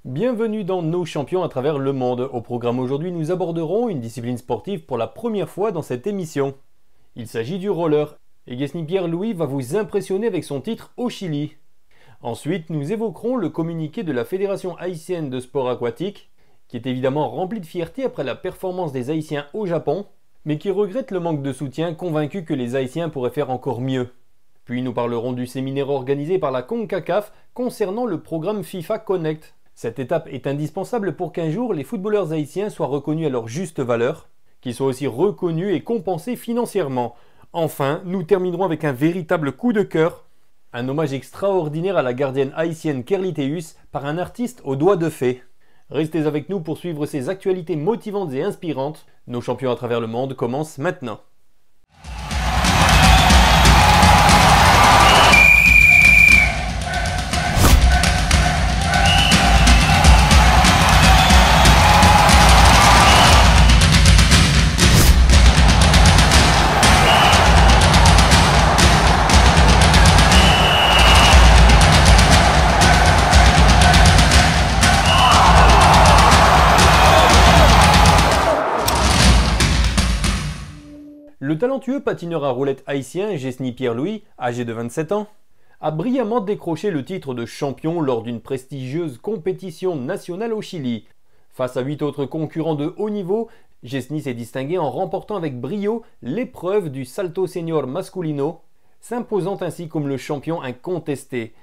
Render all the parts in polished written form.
Bienvenue dans Nos champions à travers le monde. Au programme aujourd'hui, nous aborderons une discipline sportive pour la première fois dans cette émission. Il s'agit du roller, et Guesny Pierre-Louis va vous impressionner avec son titre au Chili. Ensuite, nous évoquerons le communiqué de la Fédération haïtienne de sport aquatique, qui est évidemment rempli de fierté après la performance des Haïtiens au Japon, mais qui regrette le manque de soutien, convaincu que les Haïtiens pourraient faire encore mieux. Puis nous parlerons du séminaire organisé par la CONCACAF concernant le programme FIFA Connect. Cette étape est indispensable pour qu'un jour les footballeurs haïtiens soient reconnus à leur juste valeur, qu'ils soient aussi reconnus et compensés financièrement. Enfin, nous terminerons avec un véritable coup de cœur, un hommage extraordinaire à la gardienne haïtienne Kerliteus par un artiste aux doigts de fée. Restez avec nous pour suivre ces actualités motivantes et inspirantes. Nos champions à travers le monde commencent maintenant. Le talentueux patineur à roulettes haïtien Guesny Pierre-Louis, âgé de 27 ans, a brillamment décroché le titre de champion lors d'une prestigieuse compétition nationale au Chili. Face à 8 autres concurrents de haut niveau, Guesny s'est distingué en remportant avec brio l'épreuve du Salto Senior Masculino, s'imposant ainsi comme le champion incontesté.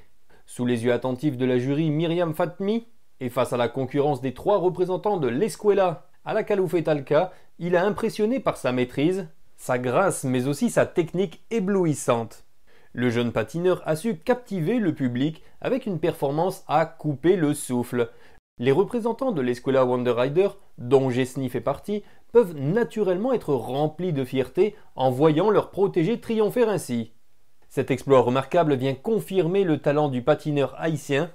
Sous les yeux attentifs de la jury Myriam Fatmi, et face à la concurrence des 3 représentants de l'Escuela à la Caloufet Talca, il a impressionné par sa maîtrise, sa grâce mais aussi sa technique éblouissante. Le jeune patineur a su captiver le public avec une performance à couper le souffle. Les représentants de l'Escuela Wonder Rider, dont Guesny fait partie, peuvent naturellement être remplis de fierté en voyant leur protégé triompher ainsi. Cet exploit remarquable vient confirmer le talent du patineur haïtien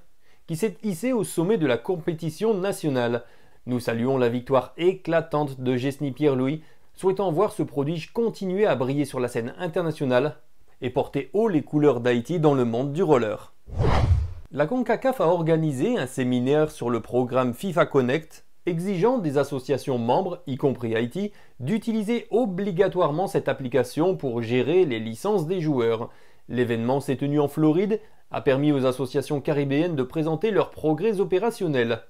qui s'est hissé au sommet de la compétition nationale. Nous saluons la victoire éclatante de Guesny Pierre-Louis, souhaitant voir ce prodige continuer à briller sur la scène internationale et porter haut les couleurs d'Haïti dans le monde du roller. La CONCACAF a organisé un séminaire sur le programme FIFA Connect, exigeant des associations membres, y compris Haïti, d'utiliser obligatoirement cette application pour gérer les licences des joueurs. L'événement s'est tenu en Floride, a permis aux associations caribéennes de présenter leurs progrès opérationnels.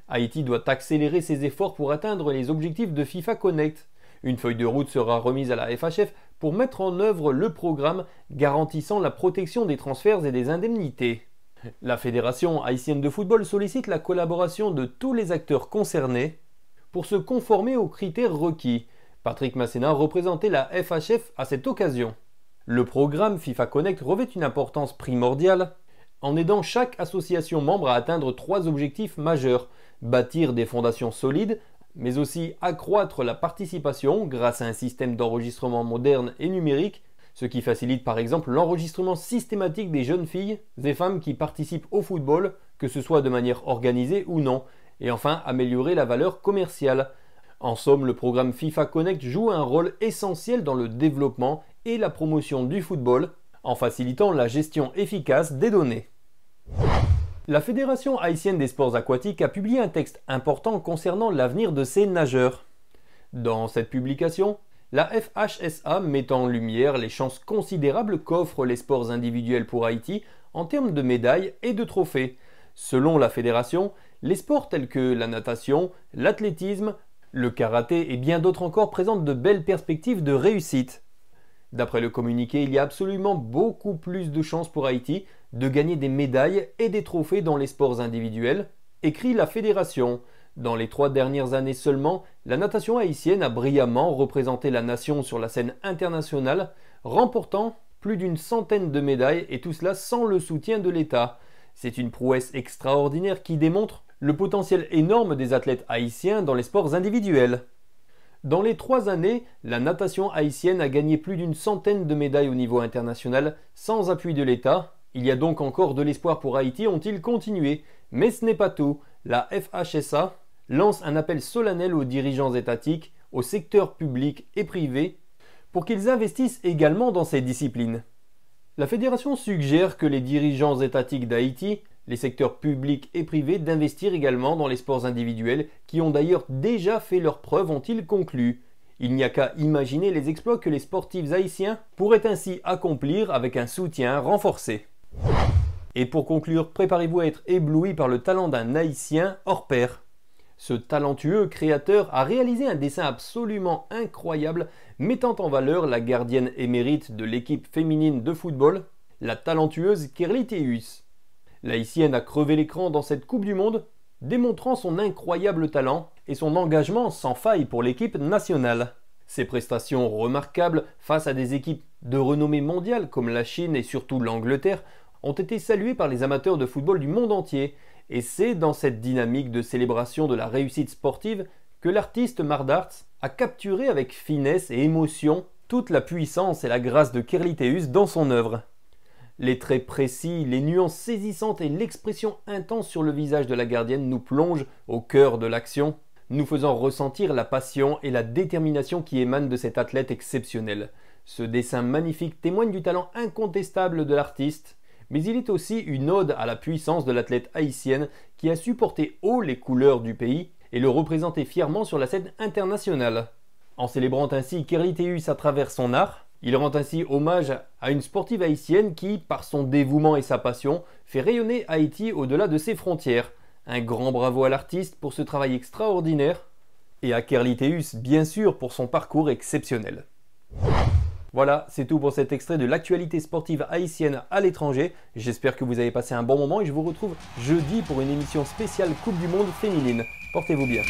Haïti doit accélérer ses efforts pour atteindre les objectifs de FIFA Connect. Une feuille de route sera remise à la FHF pour mettre en œuvre le programme garantissant la protection des transferts et des indemnités. La Fédération haïtienne de football sollicite la collaboration de tous les acteurs concernés pour se conformer aux critères requis. Patrick Masséna représentait la FHF à cette occasion. Le programme FIFA Connect revêt une importance primordiale en aidant chaque association membre à atteindre 3 objectifs majeurs: bâtir des fondations solides, mais aussi accroître la participation grâce à un système d'enregistrement moderne et numérique, ce qui facilite par exemple l'enregistrement systématique des jeunes filles et femmes qui participent au football, que ce soit de manière organisée ou non, et enfin améliorer la valeur commerciale. En somme, le programme FIFA Connect joue un rôle essentiel dans le développement et la promotion du football, en facilitant la gestion efficace des données. La Fédération haïtienne des sports aquatiques a publié un texte important concernant l'avenir de ses nageurs. Dans cette publication, la FHSA met en lumière les chances considérables qu'offrent les sports individuels pour Haïti en termes de médailles et de trophées. Selon la fédération, les sports tels que la natation, l'athlétisme, le karaté et bien d'autres encore présentent de belles perspectives de réussite. D'après le communiqué, il y a absolument beaucoup plus de chances pour Haïti de gagner des médailles et des trophées dans les sports individuels, écrit la fédération. Dans les 3 dernières années seulement, la natation haïtienne a brillamment représenté la nation sur la scène internationale, remportant plus d'une centaine de médailles et tout cela sans le soutien de l'État. C'est une prouesse extraordinaire qui démontre le potentiel énorme des athlètes haïtiens dans les sports individuels. Dans les 3 années, la natation haïtienne a gagné plus d'une centaine de médailles au niveau international sans appui de l'État. Il y a donc encore de l'espoir pour Haïti, ont-ils continué. Mais ce n'est pas tout. La FHSA lance un appel solennel aux dirigeants étatiques, au secteur public et privé, pour qu'ils investissent également dans ces disciplines. La fédération suggère que les dirigeants étatiques d'Haïti les secteurs publics et privés d'investir également dans les sports individuels qui ont d'ailleurs déjà fait leurs preuves, ont-ils conclu. Il n'y a qu'à imaginer les exploits que les sportifs haïtiens pourraient ainsi accomplir avec un soutien renforcé. Et pour conclure, préparez-vous à être ébloui par le talent d'un Haïtien hors pair. Ce talentueux créateur a réalisé un dessin absolument incroyable mettant en valeur la gardienne émérite de l'équipe féminine de football, la talentueuse Kerly Théus. L'Haïtienne a crevé l'écran dans cette Coupe du Monde, démontrant son incroyable talent et son engagement sans faille pour l'équipe nationale. Ses prestations remarquables face à des équipes de renommée mondiale comme la Chine et surtout l'Angleterre ont été saluées par les amateurs de football du monde entier. Et c'est dans cette dynamique de célébration de la réussite sportive que l'artiste Mardarts a capturé avec finesse et émotion toute la puissance et la grâce de Kerly Théus dans son œuvre. Les traits précis, les nuances saisissantes et l'expression intense sur le visage de la gardienne nous plongent au cœur de l'action, nous faisant ressentir la passion et la détermination qui émanent de cet athlète exceptionnel. Ce dessin magnifique témoigne du talent incontestable de l'artiste, mais il est aussi une ode à la puissance de l'athlète haïtienne qui a su porter haut les couleurs du pays et le représenter fièrement sur la scène internationale. En célébrant ainsi Kerly Théus à travers son art, il rend ainsi hommage à une sportive haïtienne qui, par son dévouement et sa passion, fait rayonner Haïti au-delà de ses frontières. Un grand bravo à l'artiste pour ce travail extraordinaire et à Kerly Théus bien sûr pour son parcours exceptionnel. Voilà, c'est tout pour cet extrait de l'actualité sportive haïtienne à l'étranger. J'espère que vous avez passé un bon moment et je vous retrouve jeudi pour une émission spéciale Coupe du Monde féminine. Portez-vous bien.